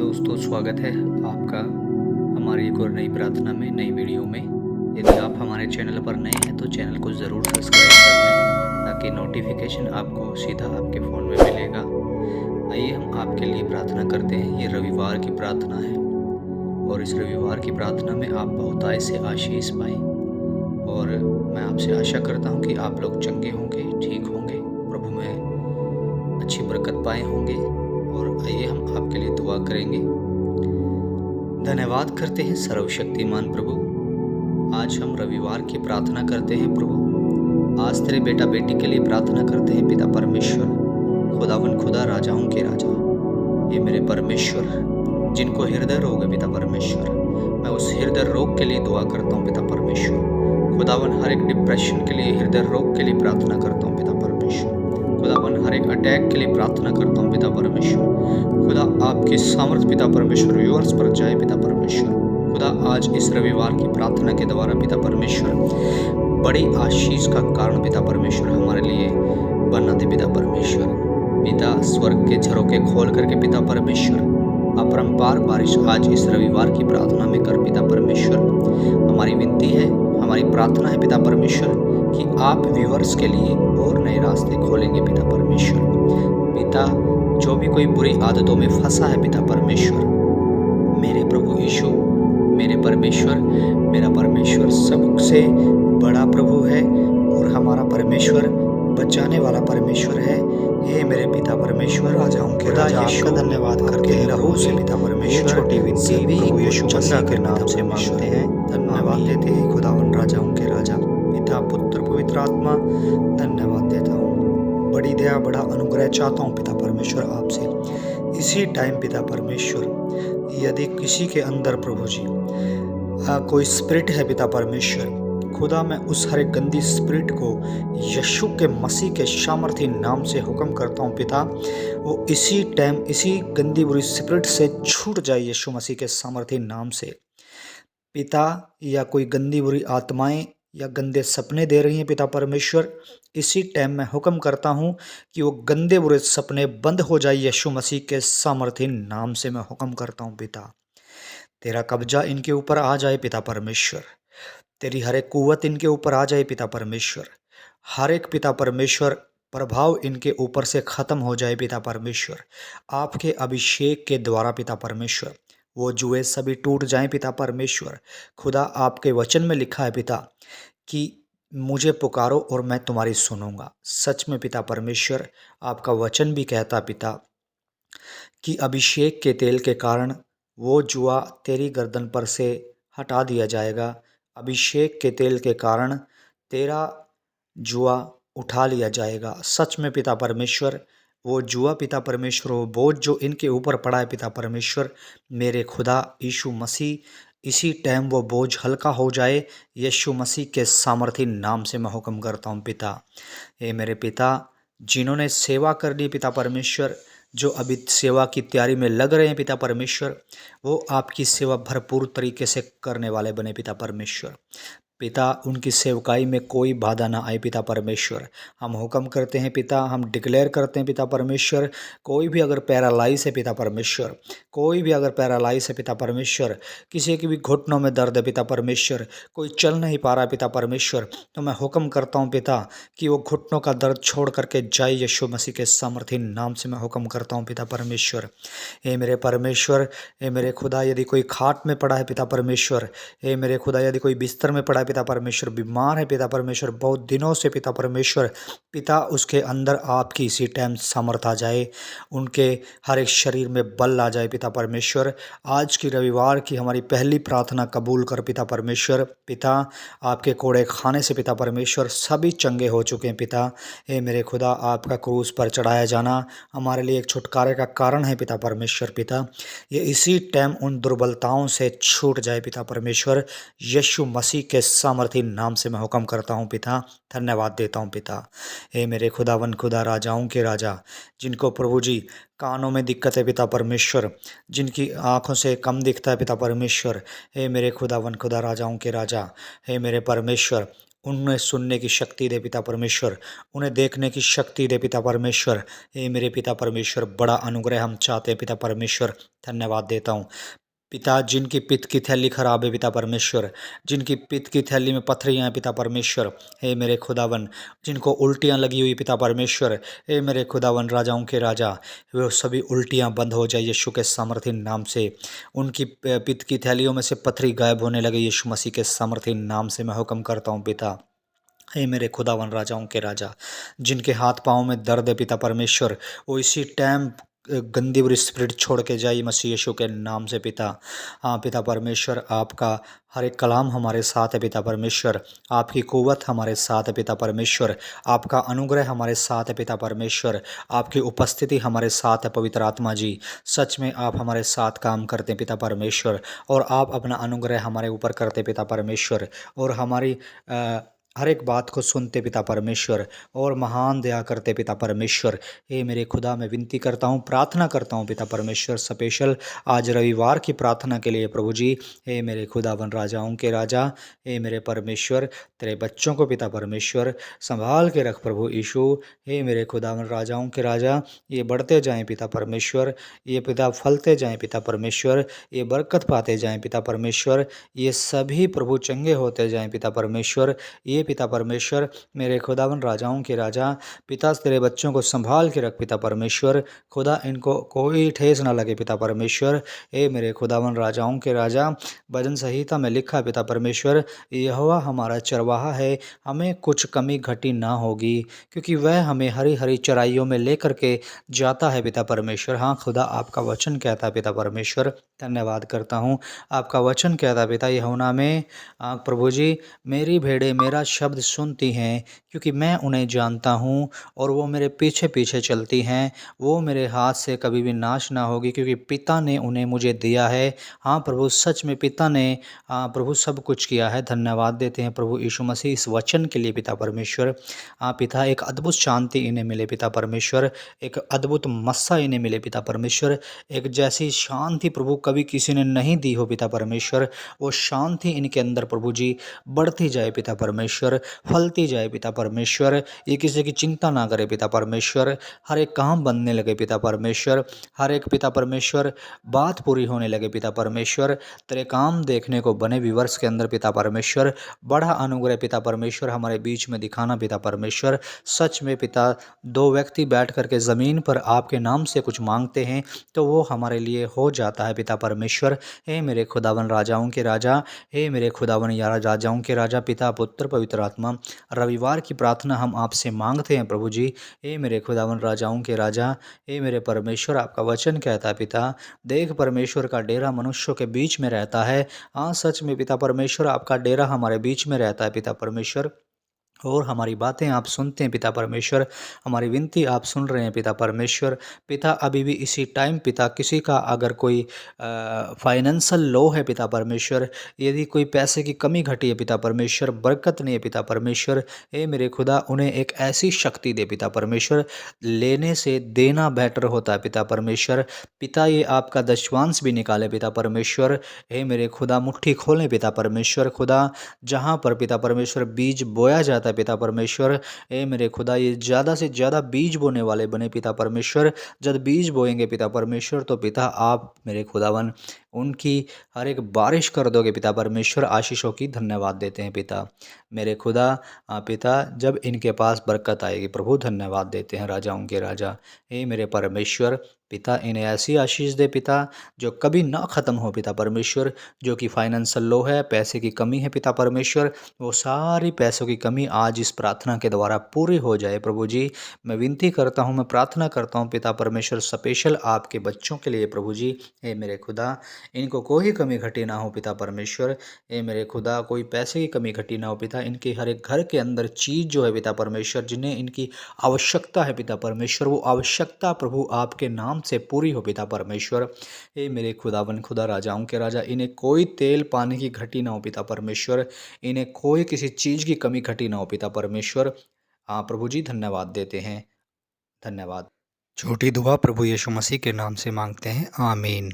दोस्तों, स्वागत है आपका हमारी एक और नई प्रार्थना में, नई वीडियो में। यदि आप हमारे चैनल पर नए हैं तो चैनल को ज़रूर सब्सक्राइब कर लें ताकि नोटिफिकेशन आपको सीधा आपके फ़ोन में मिलेगा। आइए हम आपके लिए प्रार्थना करते हैं। ये रविवार की प्रार्थना है और इस रविवार की प्रार्थना में आप बहुतायत से आशीष पाएँ और मैं आपसे आशा करता हूँ कि आप लोग चंगे होंगे, ठीक होंगे, प्रभु में अच्छी बरकत पाए होंगे। और आइए हम आपके लिए दुआ करेंगे। धन्यवाद करते हैं सर्वशक्तिमान प्रभु, आज हम रविवार की प्रार्थना करते हैं प्रभु। आज तेरे बेटा बेटी के लिए प्रार्थना करते हैं पिता परमेश्वर, खुदावन खुदा, राजाओं के राजा। ये मेरे परमेश्वर जिनको हृदय रोग है पिता परमेश्वर, मैं उस हृदय रोग के लिए दुआ करता हूँ पिता परमेश्वर। खुदावन हर एक डिप्रेशन के लिए, हृदय रोग के लिए प्रार्थना करता हूँ पिता परमेश्वर। खुदावन हर एक अटैक के लिए प्रार्थना करता हूँ पिता परमेश्वर। खुदा आपकी सामर्थ पिता परमेश्वर व्यूअर्स पर जाए पिता परमेश्वर। खुदा आज इस रविवार की प्रार्थना के द्वारा पिता परमेश्वर बड़ी आशीष का कारण पिता परमेश्वर हमारे लिए बना दे पिता परमेश्वर। पिता स्वर्ग के झरोखे खोल करके पिता परमेश्वर अपरंपार बारिश आज इस रविवार की प्रार्थना में कर पिता परमेश्वर। हमारी विनती है, हमारी प्रार्थना है पिता परमेश्वर कि आप व्यूअर्स के लिए और नए रास्ते खोलेंगे पिता परमेश्वर। पिता जो भी कोई बुरी आदतों में फंसा है पिता परमेश्वर, मेरे प्रभु यीशु, मेरे परमेश्वर, मेरा परमेश्वर सबसे बड़ा प्रभु है और हमारा परमेश्वर बचाने वाला परमेश्वर है। हे मेरे पिता परमेश्वर, राजाओं के राजा, आपका धन्यवाद करके लहू से पिता परमेश्वर छोटी विनती प्रभु यीशु मसीह के नाम से मांगते हैं, धन्यवाद देते हैं। खुदावन राजाओं के राजा, पिता पुत्र पवित्र आत्मा, धन्यवाद देता हूँ। बड़ी दया बड़ा अनुग्रह चाहता हूँ पिता परमेश्वर आपसे इसी टाइम पिता परमेश्वर। यदि किसी के अंदर प्रभु जी कोई स्पिरिट है पिता परमेश्वर, खुदा मैं उस हर एक गंदी स्पिरिट को यीशु के मसीह के सामर्थी नाम से हुक्म करता हूँ पिता, वो इसी टाइम इसी गंदी बुरी स्पिरिट से छूट जाए यीशु मसीह के सामर्थी नाम से पिता। या कोई गंदी बुरी आत्माएं या गंदे सपने दे रही हैं पिता परमेश्वर, इसी टाइम मैं हुक्म करता हूँ कि वो गंदे बुरे सपने बंद हो जाए यीशु मसीह के सामर्थी नाम से मैं हुक्म करता हूँ पिता। तेरा कब्जा इनके ऊपर आ जाए पिता परमेश्वर, तेरी हर एक कुव्वत इनके ऊपर आ जाए पिता परमेश्वर। हर एक पिता परमेश्वर प्रभाव इनके ऊपर से खत्म हो जाए पिता परमेश्वर। आपके अभिषेक के द्वारा पिता परमेश्वर वो जुए सभी टूट जाएं पिता परमेश्वर। खुदा आपके वचन में लिखा है पिता कि मुझे पुकारो और मैं तुम्हारी सुनूंगा। सच में पिता परमेश्वर आपका वचन भी कहता पिता कि अभिषेक के तेल के कारण वो जुआ तेरी गर्दन पर से हटा दिया जाएगा। अभिषेक के तेल के कारण तेरा जुआ उठा लिया जाएगा। सच में पिता परमेश्वर वो जुआ पिता परमेश्वर, वो बोझ जो इनके ऊपर पड़ा है पिता परमेश्वर, मेरे खुदा यीशु मसीह इसी टाइम वो बोझ हल्का हो जाए यीशु मसीह के सामर्थी नाम से मैं हुक्म करता हूँ पिता। हे मेरे पिता, जिन्होंने सेवा कर ली पिता परमेश्वर, जो अभी सेवा की तैयारी में लग रहे हैं पिता परमेश्वर, वो आपकी सेवा भरपूर तरीके से करने वाले बने पिता परमेश्वर। पिता उनकी सेवकाई में कोई बाधा ना आए पिता परमेश्वर। हम हुक्म करते हैं पिता, हम डिक्लेयर करते हैं पिता परमेश्वर, कोई भी अगर पैरालाइज है पिता परमेश्वर, कोई भी अगर पैरालाइज है पिता परमेश्वर, किसी की भी घुटनों में दर्द है पिता परमेश्वर, कोई चल नहीं पा रहा है पिता परमेश्वर, तो मैं हुक्म करता हूँ पिता कि वो घुटनों का दर्द छोड़ करके जाए यीशु मसीह के सामर्थी नाम से मैं हुक्म करता हूँ पिता परमेश्वर। हे मेरे परमेश्वर, हे मेरे खुदा, यदि कोई खाट में पड़ा है पिता परमेश्वर, हे मेरे खुदा, यदि कोई बिस्तर में पड़ा है पिता परमेश्वर, बीमार है पिता परमेश्वर बहुत दिनों से पिता परमेश्वर, पिता उसके अंदर आपकी इसी टाइम सामर्थ आ जाए, उनके हर एक शरीर में बल आ जाए पिता परमेश्वर। आज की रविवार की हमारी पहली प्रार्थना कबूल कर पिता परमेश्वर। पिता आपके कोड़े खाने से पिता परमेश्वर सभी चंगे हो चुके हैं पिता। हे मेरे खुदा, आपका क्रूस पर चढ़ाया जाना हमारे लिए एक छुटकारे का कारण है पिता परमेश्वर। पिता ये इसी टाइम उन दुर्बलताओं से छूट जाए पिता परमेश्वर, यीशु मसीह के सामर्थी नाम से मैं हुक्म करता हूँ पिता। धन्यवाद देता हूँ पिता। हे मेरे खुदावन खुदा, राजाओं के राजा, जिनको प्रभु जी कानों में दिक्कत है पिता परमेश्वर, जिनकी आंखों से कम दिखता है पिता परमेश्वर, हे मेरे खुदावन खुदा, राजाओं के राजा, हे मेरे परमेश्वर, उन्हें सुनने की शक्ति दे पिता परमेश्वर, उन्हें देखने की शक्ति दे पिता परमेश्वर। हे मेरे पिता परमेश्वर, बड़ा अनुग्रह हम चाहते हैं पिता परमेश्वर। धन्यवाद देता हूँ पिता, जिनकी पित्त की थैली खराब है पिता परमेश्वर, जिनकी पित्त की थैली में पथरियां हैं पिता परमेश्वर, हे मेरे खुदावन, जिनको उल्टियां लगी हुई पिता परमेश्वर, हे मेरे खुदावन, राजाओं के राजा, वे सभी उल्टियां बंद हो जाए यीशु के सामर्थी नाम से। उनकी पित्त की थैलियों में से पथरी गायब होने लगे यीशु मसीह के सामर्थी नाम से मैं हुक्म करता हूँ पिता। हे मेरे खुदावन, राजाओं के राजा, जिनके हाथ पाँव में दर्द है पिता परमेश्वर, वो इसी टाइम गंदी बुरी स्पिरिट छोड़ के जाइए मसीह यीशु के नाम से पिता। हाँ पिता परमेश्वर, आपका हर एक कलाम हमारे साथ है पिता परमेश्वर, आपकी कुव्वत हमारे साथ है पिता परमेश्वर, आपका अनुग्रह हमारे साथ है पिता परमेश्वर, आपकी उपस्थिति हमारे साथ है पवित्र आत्मा जी। सच में आप हमारे साथ काम करते हैं पिता परमेश्वर, और आप अपना अनुग्रह हमारे ऊपर करते पिता परमेश्वर, और हमारी हर एक बात को सुनते पिता परमेश्वर, और महान दया करते पिता परमेश्वर। हे मेरे खुदा, मैं विनती करता हूँ, प्रार्थना करता हूँ पिता परमेश्वर, स्पेशल आज रविवार की प्रार्थना के लिए प्रभु जी। हे मेरे खुदावन, राजाओं के राजा, हे मेरे परमेश्वर, तेरे बच्चों को पिता परमेश्वर संभाल के रख प्रभु यीशु। हे मेरे खुदावन, राजाओं के राजा, ये बढ़ते जाएं पिता परमेश्वर, ये पिता फलते जाएं पिता परमेश्वर, ये बरकत पाते जाएं पिता परमेश्वर, ये सभी प्रभु चंगे होते जाएं पिता परमेश्वर। ये पिता परमेश्वर, मेरे खुदावन, राजाओं के राजा, पिता तेरे बच्चों को संभाल के रख पिता परमेश्वर। खुदा, इनको कोई ठेस ना लगे पिता परमेश्वर। ए मेरे खुदावन, राजाओं के राजा, भजन संहिता में लिखा पिता परमेश्वर, यहोवा हमारा चरवाहा है, हमें कुछ कमी घटी ना होगी, क्योंकि वह हमें हरी हरी चराइयों में लेकर के जाता है पिता परमेश्वर। हाँ खुदा, आपका वचन कहता है पिता परमेश्वर, धन्यवाद करता हूँ। आपका वचन कहता है पिता यूहन्ना में, प्रभु जी, मेरी भेड़ें मेरा शब्द सुनती हैं, क्योंकि मैं उन्हें जानता हूँ, और वो मेरे पीछे पीछे चलती हैं। वो मेरे हाथ से कभी भी नाश ना होगी, क्योंकि पिता ने उन्हें मुझे दिया है। हाँ प्रभु, सच में पिता ने प्रभु सब कुछ किया है। धन्यवाद देते हैं प्रभु यीशु मसीह इस वचन के लिए पिता परमेश्वर। पिता, एक अद्भुत शांति इन्हें मिले पिता परमेश्वर, एक अद्भुत मस्सा इन्हें मिले पिता परमेश्वर, एक जैसी शांति प्रभु कभी किसी ने नहीं दी हो पिता परमेश्वर। वो शांति इनके अंदर प्रभु जी बढ़ती जाए पिता परमेश्वर, फलती जाए पिता परमेश्वर। ये किसी की चिंता ना करे पिता परमेश्वर, हर एक काम बनने लगे पिता परमेश्वर, हर एक पिता परमेश्वर बात पूरी होने लगे पिता परमेश्वर, तेरे काम देखने को बने विवर्ष के अंदर पिता परमेश्वर। बड़ा अनुग्रह पिता परमेश्वर हमारे बीच में दिखाना पिता परमेश्वर। सच में पिता, दो व्यक्ति बैठ करके ज़मीन पर आपके नाम से कुछ मांगते हैं तो वो हमारे लिए हो जाता है पिता परमेश्वर। हे मेरे खुदावन, राजाओं के राजा, हे मेरे खुदावन, यारा राजाओं के राजा, पिता पुत्र पवित्र आत्मा, रविवार की प्रार्थना हम आपसे मांगते हैं प्रभु जी। हे मेरे खुदावन, राजाओं के राजा, हे मेरे परमेश्वर, आपका वचन कहता है पिता, देख परमेश्वर का डेरा मनुष्यों के बीच में रहता है। हाँ सच में पिता परमेश्वर, आपका डेरा हमारे बीच में रहता है पिता परमेश्वर, और हमारी बातें आप सुनते हैं पिता परमेश्वर, हमारी विनती आप सुन रहे हैं पिता परमेश्वर। पिता, अभी भी इसी टाइम पिता, किसी का अगर कोई फाइनेंशियल लो है पिता परमेश्वर, यदि कोई पैसे की कमी घटी है पिता परमेश्वर, बरकत नहीं है पिता परमेश्वर, हे मेरे खुदा, उन्हें एक ऐसी शक्ति दे पिता परमेश्वर, लेने से देना बेटर होता है पिता परमेश्वर। पिता, ये आपका दशवांश भी निकाले पिता परमेश्वर। हे मेरे खुदा, मुट्ठी खोलें पिता परमेश्वर। खुदा, जहाँ पर पिता परमेश्वर बीज बोया जाता है पिता परमेश्वर, ए मेरे खुदा, ये ज़्यादा से ज़्यादा बीज बोने वाले बने पिता परमेश्वर। जब बीज बोएंगे पिता परमेश्वर, तो पिता आप मेरे खुदावन उनकी हर एक बारिश कर दोगे पिता परमेश्वर, आशीषों की। धन्यवाद देते हैं पिता मेरे खुदा। पिता, जब इनके पास बरकत आएगी प्रभु, धन्यवाद देते हैं राजाओं के राजा, हे मेरे परमेश्वर। पिता, इन्हें ऐसी आशीष दे पिता जो कभी ना ख़त्म हो पिता परमेश्वर। जो कि फाइनेंशियल लो है, पैसे की कमी है पिता परमेश्वर, वो सारी पैसों की कमी आज इस प्रार्थना के द्वारा पूरी हो जाए प्रभु जी। मैं विनती करता हूँ, मैं प्रार्थना करता हूँ पिता परमेश्वर, स्पेशल आपके बच्चों के लिए प्रभु जी। हे मेरे खुदा, इनको कोई कमी घटी ना हो पिता परमेश्वर। हे मेरे खुदा, कोई पैसे की कमी घटी ना हो पिता। इनके हर एक घर के अंदर चीज़ जो है पिता परमेश्वर, जिन्हें इनकी आवश्यकता है पिता परमेश्वर, वो आवश्यकता प्रभु आपके नाम से पूरी हो पिता परमेश्वर। हे मेरे खुदावन, खुदा, राजाओं के राजा, इन्हें कोई तेल पानी की घटी ना हो पिता परमेश्वर, इन्हें कोई किसी चीज़ की कमी घटी ना हो पिता परमेश्वर। हाँ प्रभु जी, धन्यवाद देते हैं, धन्यवाद। छोटी दुआ प्रभु यीशु मसीह के नाम से मांगते हैं, आमीन।